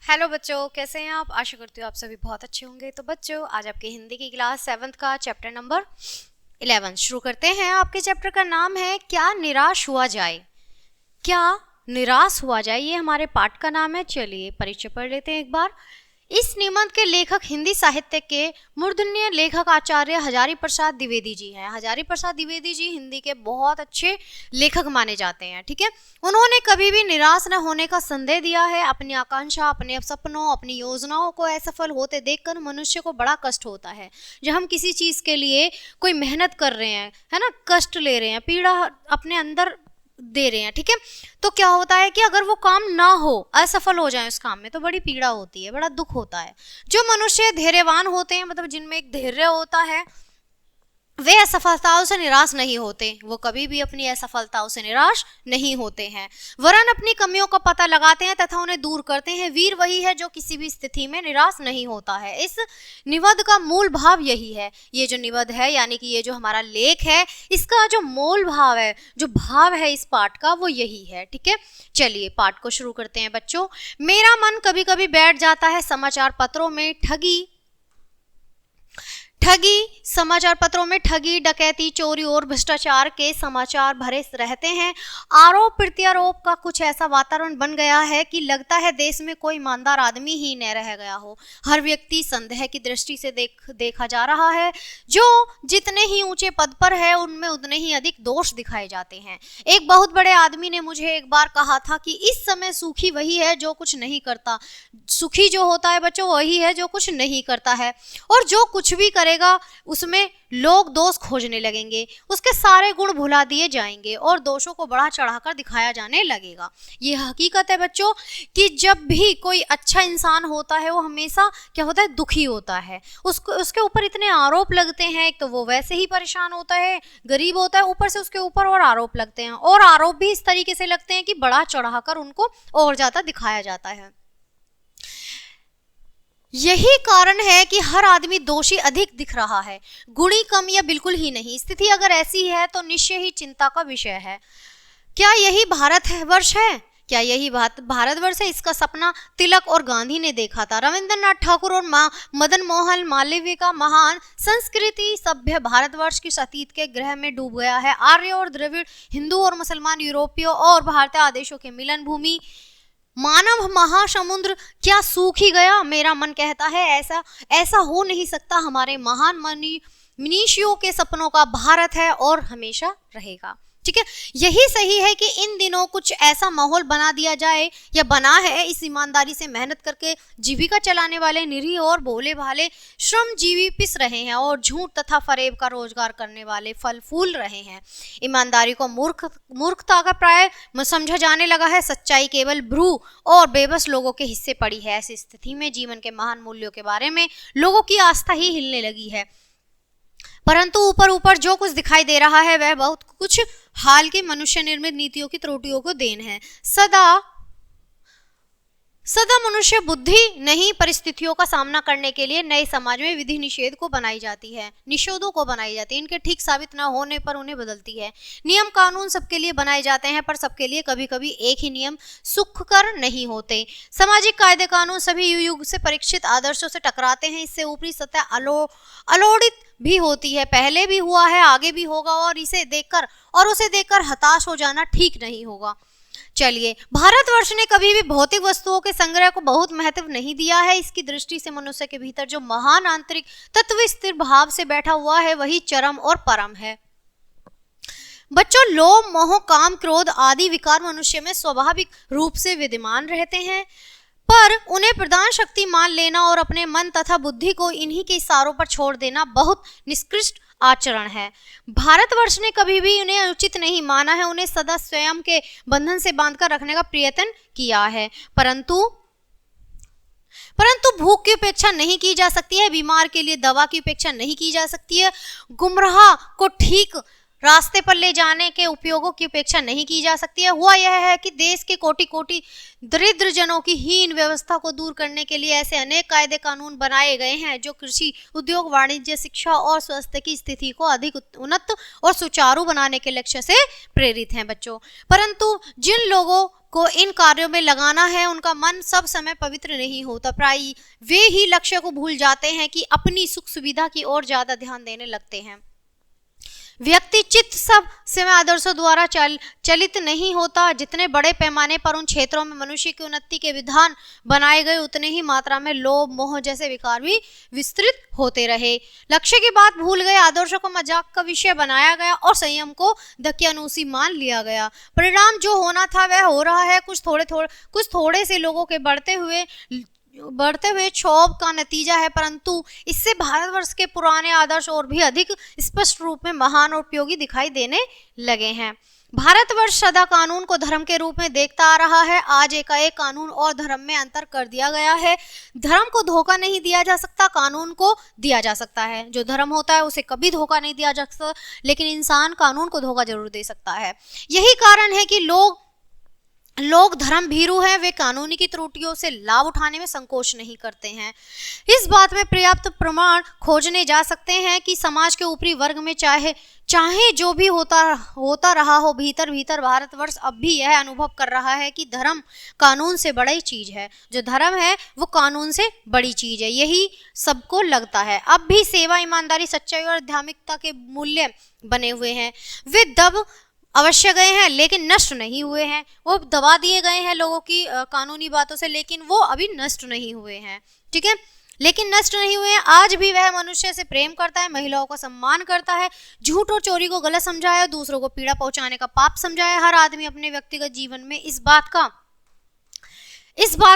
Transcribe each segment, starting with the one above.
Hello बच्चों, कैसे हैं आप। आशा करती हूँ आप सभी बहुत अच्छे होंगे। तो बच्चों, आज आपके हिंदी की क्लास 7th का चैप्टर नंबर 11 शुरू करते हैं। आपके चैप्टर का नाम है क्या निराश हुआ जाए। क्या निराश हुआ जाए, ये हमारे पाठ का नाम है। चलिए परिचय पढ़ लेते हैं एक बार। इस निबंध के लेखक हिंदी साहित्य के मूर्धन्य लेखक आचार्य हजारी प्रसाद द्विवेदी जी हैं। हजारी प्रसाद द्विवेदी जी हिंदी के बहुत अच्छे लेखक माने जाते हैं। ठीक है, उन्होंने कभी भी निराश न होने का संदेश दिया है। अपनी आकांक्षा, अपने सपनों, अपनी योजनाओं को असफल होते देखकर मनुष्य को बड़ा कष्ट होता है। जब हम किसी चीज के लिए कोई मेहनत कर रहे हैं, है ना, कष्ट ले रहे हैं, पीड़ा अपने अंदर दे रहे हैं, ठीक है, तो क्या होता है कि अगर वो काम ना हो, असफल हो जाए उस काम में, तो बड़ी पीड़ा होती है, बड़ा दुख होता है। जो मनुष्य धैर्यवान होते हैं, मतलब जिनमें एक धैर्य होता है, वे असफलताओं से निराश नहीं होते। वो कभी भी अपनी असफलताओं से निराश नहीं होते हैं, वरन अपनी कमियों का पता लगाते हैं तथा उन्हें दूर करते हैं। वीर वही है जो किसी भी स्थिति में निराश नहीं होता है। इस निबंध का मूल भाव यही है। ये जो निबंध है, यानी कि ये जो हमारा लेख है, इसका जो मूल भाव है, जो भाव है इस पाठ का, वो यही है। ठीक है, चलिए पाठ को शुरू करते हैं बच्चों। मेरा मन कभी कभी बैठ जाता है समाचार पत्रों में समाचार पत्रों में ठगी, डकैती, चोरी और भ्रष्टाचार के समाचार भरे रहते हैं। आरोप प्रत्यारोप का कुछ ऐसा वातावरण बन गया है कि लगता है देश में कोई ईमानदार आदमी ही न रह गया हो। हर व्यक्ति संदेह की दृष्टि से देखा जा रहा है। जो जितने ही ऊंचे पद पर है, उनमें उतने ही अधिक दोष दिखाए जाते हैं। एक बहुत बड़े आदमी ने मुझे एक बार कहा था कि इस समय सुखी वही है जो कुछ नहीं करता। सुखी जो होता है बच्चों, वही है जो कुछ नहीं करता है, और जो कुछ भी करेगा उसमें लोग दोष खोजने लगेंगे। उसके सारे गुण भुला दिए जाएंगे और दोषों को बढ़ा चढ़ाकर दिखाया जाने लगेगा। ये हकीकत है बच्चों कि जब भी कोई अच्छा इंसान होता है, वो हमेशा क्या होता है, दुखी होता है। उसके ऊपर इतने आरोप लगते हैं। एक तो वो वैसे ही परेशान होता है, गरीब होता है, ऊपर से उसके ऊपर और आरोप लगते हैं, और आरोप भी इस तरीके से लगते हैं कि बढ़ा चढ़ाकर उनको और ज्यादा दिखाया जाता है। यही कारण है कि हर आदमी दोषी अधिक दिख रहा है, गुणी कम या बिल्कुल ही नहीं। स्थिति अगर ऐसी है तो निश्चय ही चिंता का विषय है। क्या यही भारतवर्ष है? क्या यही भारतवर्ष है? इसका सपना तिलक और गांधी ने देखा था। रविंद्रनाथ ठाकुर और मदन मोहन मालवीय का महान संस्कृति सभ्य भारतवर्ष की अतीत के ग्रह में डूब गया है। आर्य और द्रविड़, हिंदू और मुसलमान, यूरोपियों और भारतीय आदेशों के मिलन भूमि, मानव महासमुद्र क्या सूख ही गया। मेरा मन कहता है ऐसा हो नहीं सकता। हमारे महान मनीषियों के सपनों का भारत है और हमेशा रहेगा। ठीक है, यही सही है कि इन दिनों कुछ ऐसा माहौल बना दिया जाए, या बना है। इस ईमानदारी से मेहनत करके जीविका चलाने वाले निरीह और भोले भाले श्रमजीवी पिस रहे हैं, और झूठ तथा फरेब का रोजगार करने वाले फल फूल रहे हैं। ईमानदारी को मूर्खता का प्राय समझा जाने लगा है। सच्चाई केवल भ्रू और बेबस लोगों के हिस्से पड़ी है। ऐसी स्थिति में जीवन के महान मूल्यों के बारे में लोगों की आस्था ही हिलने लगी है। परंतु ऊपर ऊपर जो कुछ दिखाई दे रहा है, वह बहुत कुछ हाल की मनुष्य निर्मित नीतियों की त्रुटियों को देन है। सदा मनुष्य बुद्धि नहीं, परिस्थितियों का सामना करने के लिए नए समाज में विधि निषेधों को बनाई जाती है। इनके ठीक साबित न होने पर उन्हें बदलती है। नियम कानून सबके लिए बनाए जाते हैं, पर सबके लिए कभी कभी एक ही नियम सुखकर नहीं होते। सामाजिक कायदे कानून सभी युग से परीक्षित आदर्शों से टकराते हैं। इससे ऊपरी सतह अलोड़ित भी होती है। पहले भी हुआ है, आगे भी होगा, और उसे देखकर हताश हो जाना ठीक नहीं होगा। चलिए, भारतवर्ष ने कभी भी भौतिक वस्तुओं के संग्रह को बहुत महत्व नहीं दिया है। इसकी दृष्टि से मनुष्य के भीतर जो महान आंतरिक तत्व स्थिर भाव से बैठा हुआ है, वही चरम और परम है। बच्चों, लोभ, मोह, काम, क्रोध आदि विकार मनुष्य में स्वाभाविक रूप से विद्यमान रहते हैं, पर उन्हें प्रधान शक्ति मान लेना और अपने मन तथा बुद्धि को इन्हीं के इशारों पर छोड़ देना बहुत निकृष्ट आचरण है। भारतवर्ष ने कभी भी उन्हें उचित नहीं माना है। उन्हें सदा स्वयं के बंधन से बांधकर रखने का प्रयत्न किया है। परंतु भूख की उपेक्षा नहीं की जा सकती है, बीमार के लिए दवा की उपेक्षा नहीं की जा सकती है, गुमराह को ठीक रास्ते पर ले जाने के उपयोगों की उपेक्षा नहीं की जा सकती है। हुआ यह है कि देश के कोटि कोटि दरिद्र जनों की हीन व्यवस्था को दूर करने के लिए ऐसे अनेक कायदे कानून बनाए गए हैं जो कृषि, उद्योग, वाणिज्य, शिक्षा और स्वास्थ्य की स्थिति को अधिक उन्नत और सुचारू बनाने के लक्ष्य से प्रेरित हैं बच्चों। परंतु जिन लोगों को इन कार्यों में लगाना है उनका मन सब समय पवित्र नहीं होता। प्राय वे ही लक्ष्य को भूल जाते हैं कि अपनी सुख सुविधा की ओर ज्यादा ध्यान देने लगते हैं। व्यक्ति चित्त सब समय आदर्शों द्वारा चलित नहीं होता। जितने बड़े पैमाने पर उन क्षेत्रों में मनुष्य की उन्नति के विधान बनाए गए उतने ही मात्रा में लोभ, मोह जैसे विकार भी विस्तृत होते रहे। लक्ष्य की बात भूल गए, आदर्शों को मजाक का विषय बनाया गया और संयम को दकियानूसी मान लिया गया। परिणाम जो होना था वह हो रहा है। कुछ थोड़े से लोगों के बढ़ते हुए क्षोभ का नतीजा है, परंतु इससे भारतवर्ष के पुराने आदर्श और भी अधिक स्पष्ट रूप में महान और उपयोगी दिखाई देने लगे हैं। भारतवर्ष सदा कानून को धर्म के रूप में देखता आ रहा है। आज एकाएक कानून और धर्म में अंतर कर दिया गया है। धर्म को धोखा नहीं दिया जा सकता, कानून को दिया जा सकता है। जो धर्म होता है उसे कभी धोखा नहीं दिया जा सकता, लेकिन इंसान कानून को धोखा जरूर दे सकता है। यही कारण है कि लोग धर्म भीरू हैं। वे कानूनी की त्रुटियों से लाभ उठाने में संकोच नहीं करते हैं। इस बात में पर्याप्त प्रमाण खोजने जा सकते हैं कि समाज के ऊपरी वर्ग में चाहे जो भी होता रहा हो, भीतर भीतर भारतवर्ष अब भी यह अनुभव कर रहा है कि धर्म कानून से बड़ी चीज है। जो धर्म है वो कानून से बड़ी चीज है, यही सबको लगता है। अब भी सेवा, ईमानदारी, सच्चाई और धार्मिकता के मूल्य बने हुए हैं। वे दब अवश्य गए हैं लेकिन नष्ट नहीं हुए हैं। वो दबा दिए गए हैं लोगों की कानूनी बातों से, लेकिन वो अभी नष्ट नहीं हुए हैं। ठीक है, लेकिन नष्ट नहीं हुए हैं। आज भी वह मनुष्य से प्रेम करता है, महिलाओं का सम्मान करता है, झूठ और चोरी को गलत समझाया, दूसरों को पीड़ा पहुंचाने का पाप समझाया। हर आदमी अपने व्यक्तिगत जीवन में इस बात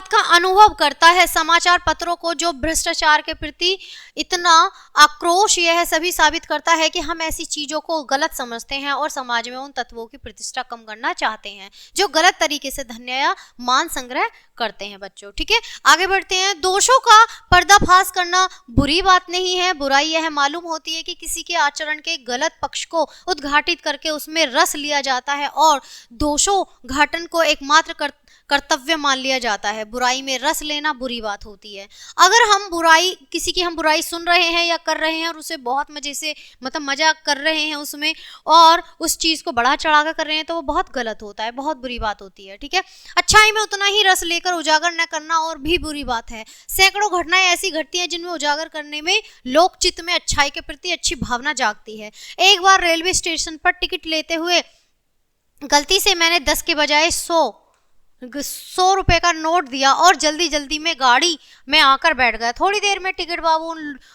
का अनुभव करता है। समाचार पत्रों को जो भ्रष्टाचार के प्रति इतना आक्रोश, यह सभी साबित करता है कि हम ऐसी चीजों को गलत समझते हैं और समाज में उन तत्वों की प्रतिष्ठा कम करना चाहते हैं जो गलत तरीके से धन या मान संग्रह करते हैं बच्चों। ठीक है, आगे बढ़ते हैं। दोषों का पर्दाफाश करना बुरी बात नहीं है। बुराई यह मालूम होती है कि किसी के आचरण के गलत पक्ष को उद्घाटित करके उसमें रस लिया जाता है और दोषों घाटन को एकमात्र कर्तव्य मान लिया जाता है। बुराई में रस लेना बुरी बात होती है। अगर हम किसी की बुराई सुन रहे हैं या कर रहे हैं और उसे बहुत मजे से मजाक कर रहे हैं उसमें, और उस चीज को बढ़ा चढ़ा कर रहे हैं, तो वो बहुत गलत होता है, बहुत बुरी बात होती है। ठीक है, अच्छाई में उतना ही रस लेकर उजागर न करना और भी बुरी बात है। सैकड़ों घटनाएं ऐसी घटती हैं जिनमें उजागर करने में लोक चित्त में अच्छाई के प्रति अच्छी भावना जागती है। एक बार रेलवे स्टेशन पर टिकट लेते हुए गलती से मैंने 10 के बजाय 100 रुपए का नोट दिया और जल्दी में गाड़ी में आकर बैठ गया। थोड़ी देर में टिकट बाबू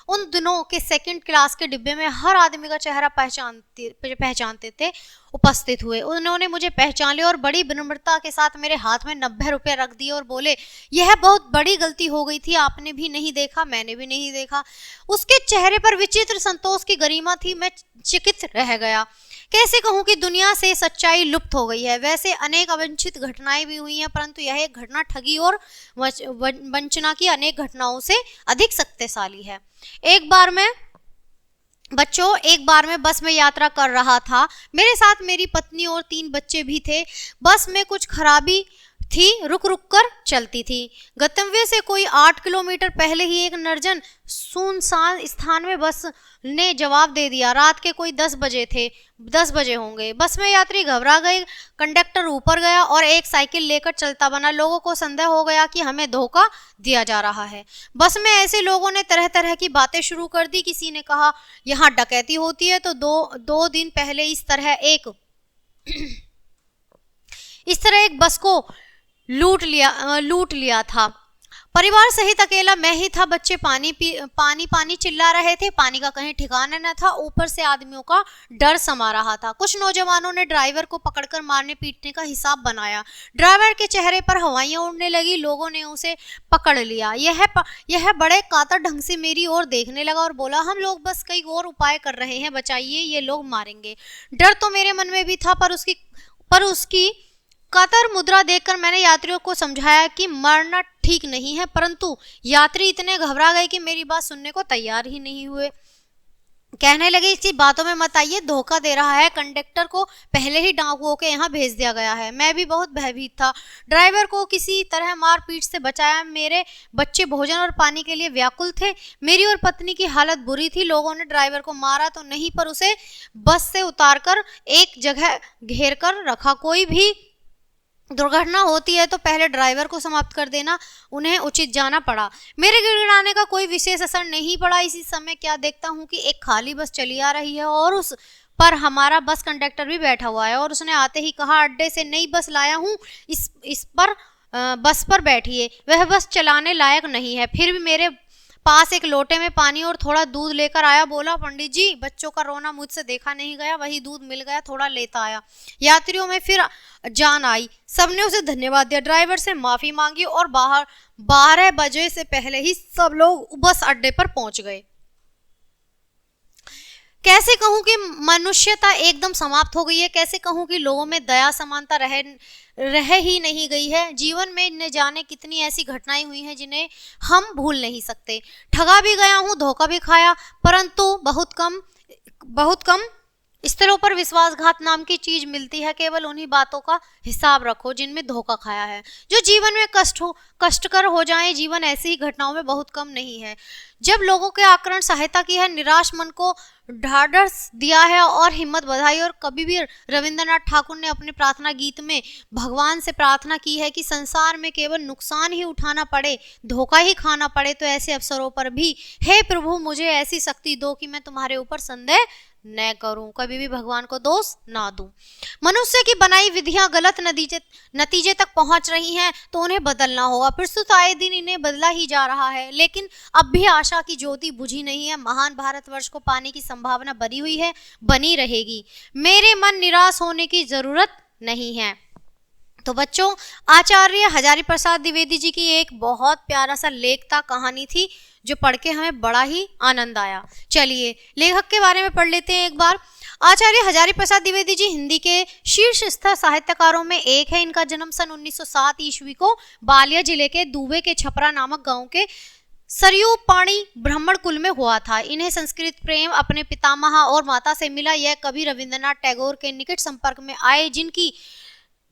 उन दिनों के सेकंड क्लास के डिब्बे में हर आदमी का चेहरा पहचानते थे उपस्थित हुए। उन्होंने मुझे पहचान लिया और बड़ी विनम्रता के साथ मेरे हाथ में 90 रुपए रख दिए और बोले, यह बहुत बड़ी गलती हो गई थी, आपने भी नहीं देखा, मैंने भी नहीं देखा। उसके चेहरे पर विचित्र संतोष की गरिमा थी। मैं चकित रह गया। कैसे कहूं कि दुनिया से सच्चाई लुप्त हो गई है। वैसे अनेक अवांछित घटनाएं भी हुई हैं, परंतु यह एक घटना ठगी और वंचना की अनेक घटनाओं से अधिक शक्तिशाली है। एक बार मैं बस में यात्रा कर रहा था। मेरे साथ मेरी पत्नी और 3 बच्चे भी थे। बस में कुछ खराबी थी, रुक कर चलती थी। गंतव्य से कोई 8 किलोमीटर पहले ही एक निर्जन सुनसान स्थान में बस ने जवाब दे दिया। रात के कोई 10 बजे होंगे। बस में यात्री घबरा गए। कंडक्टर ऊपर गया और एक साइकिल लेकर चलता बना। लोगों को संदेह हो गया कि हमें धोखा दिया जा रहा है। बस में ऐसे लोगों ने तरह तरह की बातें शुरू कर दी। किसी ने कहा यहाँ डकैती होती है, तो दो दिन पहले इस तरह एक बस को लूट लिया था। परिवार सहित अकेला मैं ही था। बच्चे पानी चिल्ला रहे थे। पानी का कहीं ठिकाना न था। ऊपर से आदमियों का डर समा रहा था। कुछ नौजवानों ने ड्राइवर को पकड़कर मारने पीटने का हिसाब बनाया। ड्राइवर के चेहरे पर हवाइयां उड़ने लगी। लोगों ने उसे पकड़ लिया। यह बड़े कातर ढंग से मेरी ओर देखने लगा और बोला, हम लोग बस कई और उपाय कर रहे हैं, बचाइए, ये लोग मारेंगे। डर तो मेरे मन में भी था, पर उसकी कातर मुद्रा देखकर मैंने यात्रियों को समझाया कि मरना ठीक नहीं है, परंतु यात्री इतने घबरा गए कि मेरी बात सुनने को तैयार ही नहीं हुए। कहने लगे इसी बातों में मत आइए, धोखा दे रहा है, कंडक्टर को पहले ही डाकुओं के यहाँ भेज दिया गया है। मैं भी बहुत भयभीत था, ड्राइवर को किसी तरह मार पीट से बचाया। मेरे बच्चे भोजन और पानी के लिए व्याकुल थे। मेरी और पत्नी की हालत बुरी थी। लोगों ने ड्राइवर को मारा तो नहीं, पर उसे बस से उतारकर एक जगह घेर कर रखा। कोई भी दुर्घटना होती है तो पहले ड्राइवर को समाप्त कर देना उन्हें उचित जाना पड़ा। मेरे गिड़गिड़ाने का कोई विशेष असर नहीं पड़ा। इसी समय क्या देखता हूँ कि एक खाली बस चली आ रही है और उस पर हमारा बस कंडक्टर भी बैठा हुआ है, और उसने आते ही कहा, अड्डे से नई बस लाया हूँ, इस पर बस पर बैठिए। वह बस चलाने लायक नहीं है, फिर भी मेरे पास एक लोटे में पानी और थोड़ा दूध लेकर आया। बोला, पंडित जी, बच्चों का रोना मुझसे देखा नहीं गया, वही दूध मिल गया, थोड़ा लेता आया। यात्रियों में फिर जान आई। सबने उसे धन्यवाद दिया, ड्राइवर से माफी मांगी और 12 बजे से पहले ही सब लोग बस अड्डे पर पहुंच गए। कैसे कहूं कि मनुष्यता एकदम समाप्त हो गई है, कैसे कहूं कि लोगों में दया समानता रह ही नहीं गई है। जीवन में न जाने कितनी ऐसी घटनाएं हुई हैं जिन्हें हम भूल नहीं सकते। ठगा भी गया हूं, धोखा भी खाया, परंतु बहुत कम स्थलों पर विश्वासघात नाम की चीज मिलती है। केवल उन्हीं बातों का हिसाब रखो जिनमें धोखा खाया है, जो जीवन में कष्टकर हो जाएं। जीवन ऐसी ही घटनाओं में बहुत कम नहीं है। जब लोगों के आक्रामण सहायता की है, निराश मन को ढाढ़स दिया है और हिम्मत बढ़ाई। और कभी भी रविंद्रनाथ ठाकुर ने अपने प्रार्थना गीत में भगवान से प्रार्थना की है कि संसार में केवल नुकसान ही उठाना पड़े, धोखा ही खाना पड़े, तो ऐसे अवसरों पर भी हे प्रभु मुझे ऐसी शक्ति दो कि मैं तुम्हारे ऊपर संदेह न करूं, कभी भी भगवान को दोष ना दूं। मनुष्य की बनाई विधियां गलत नतीजे तक पहुंच रही हैं तो उन्हें बदलना होगा। प्रस्तुत आए दिन इन्हें बदला ही जा रहा है, लेकिन अब भी आशा की ज्योति बुझी नहीं है। महान भारतवर्ष को पाने की संभावना बनी हुई है, बनी रहेगी। मेरे मन निराश होने की जरूरत नहीं है। तो बच्चों, आचार्य हजारी प्रसाद द्विवेदी जी की एक बहुत प्यारा सा लेख था, कहानी थी, जो पढ़ के हमें बड़ा ही आनंद आया। चलिए लेखक के बारे में पढ़ लेते हैं एक बार। आचार्य हजारी प्रसाद द्विवेदी जी हिंदी के शीर्ष स्तर साहित्यकारों में एक है। इनका जन्म सन 1907 ईस्वी को बालिया जिले के दूबे के छपरा नामक गांव के सरयू पाणी ब्राह्मण कुल में हुआ था। इन्हें संस्कृत प्रेम अपने पितामह और माता से मिला। यह कवि रविंद्रनाथ टैगोर के निकट संपर्क में आए, जिनकी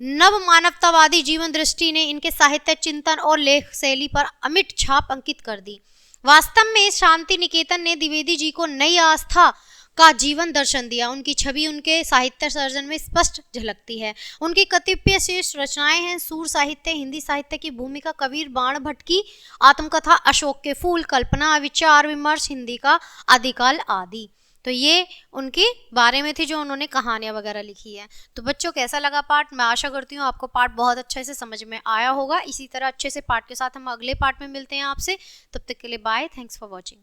नव मानवतावादी जीवन दृष्टि ने इनके साहित्य चिंतन और लेख शैली पर अमिट छाप अंकित कर दी। वास्तव में शांति निकेतन ने द्विवेदी जी को नई आस्था का जीवन दर्शन दिया। उनकी छवि उनके साहित्य सर्जन में स्पष्ट झलकती है। उनकी कतिपय श्रेष्ठ रचनाएं हैं सूर साहित्य, हिंदी साहित्य की भूमिका, कबीर बाण भट्ट की आत्मकथा, अशोक के फूल, कल्पना, विचार विमर्श, हिंदी का आदिकाल आदि। तो ये उनके बारे में थी जो उन्होंने कहानियां वगैरह लिखी है। तो बच्चों, कैसा लगा पाठ? मैं आशा करती हूँ आपको पाठ बहुत अच्छे से समझ में आया होगा। इसी तरह अच्छे से पाठ के साथ हम अगले पाठ में मिलते हैं आपसे। तब तक के लिए बाय, थैंक्स फॉर वॉचिंग।